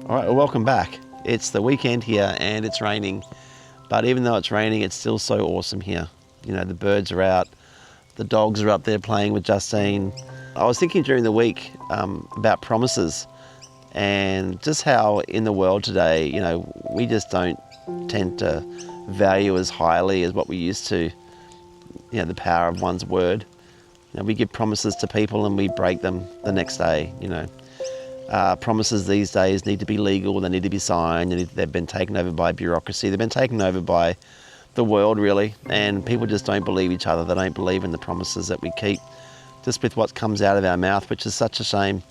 All right, well, welcome back. It's the weekend here and it's raining, but even though it's raining, it's still so awesome here. You know, the birds are out, the dogs are up there playing with Justine. I was thinking during the week about promises and just how in the world today, you know, we just don't tend to value as highly as what we used to, you know, the power of one's word. You know, we give promises to people and we break them the next day, you know. Promises these days need to be legal, they need to be signed, they've been taken over by bureaucracy, they've been taken over by the world really, and people just don't believe each other, they don't believe in the promises that we keep just with what comes out of our mouth, which is such a shame.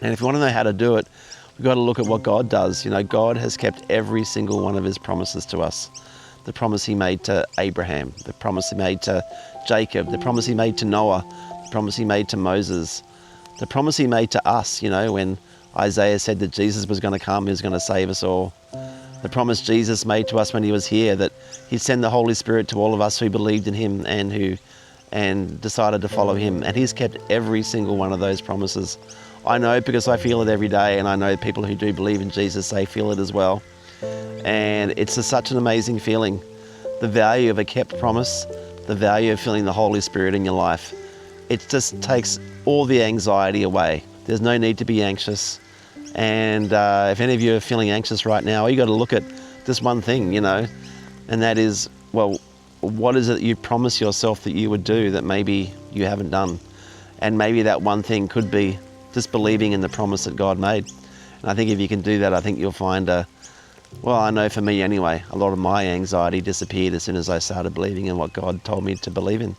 And if you want to know how to do it, we've got to look at what God does. You know, God has kept every single one of his promises to us. The promise he made to Abraham, the promise he made to Jacob, the promise he made to Noah, the promise he made to Moses, the promise he made to us, you know, when Isaiah said that Jesus was going to come, he was going to save us all. The promise Jesus made to us when he was here, that he'd send the Holy Spirit to all of us who believed in him and decided to follow him. And he's kept every single one of those promises. I know because I feel it every day, and I know people who do believe in Jesus, they feel it as well. And it's such an amazing feeling. The value of a kept promise, the value of feeling the Holy Spirit in your life. It just takes all the anxiety away. There's no need to be anxious. And if any of you are feeling anxious right now, you got to look at just one thing, you know, and that is, well, what is it you promised yourself that you would do that maybe you haven't done? And maybe that one thing could be just believing in the promise that God made. And I think if you can do that, I think you'll find well, I know for me anyway, a lot of my anxiety disappeared as soon as I started believing in what God told me to believe in.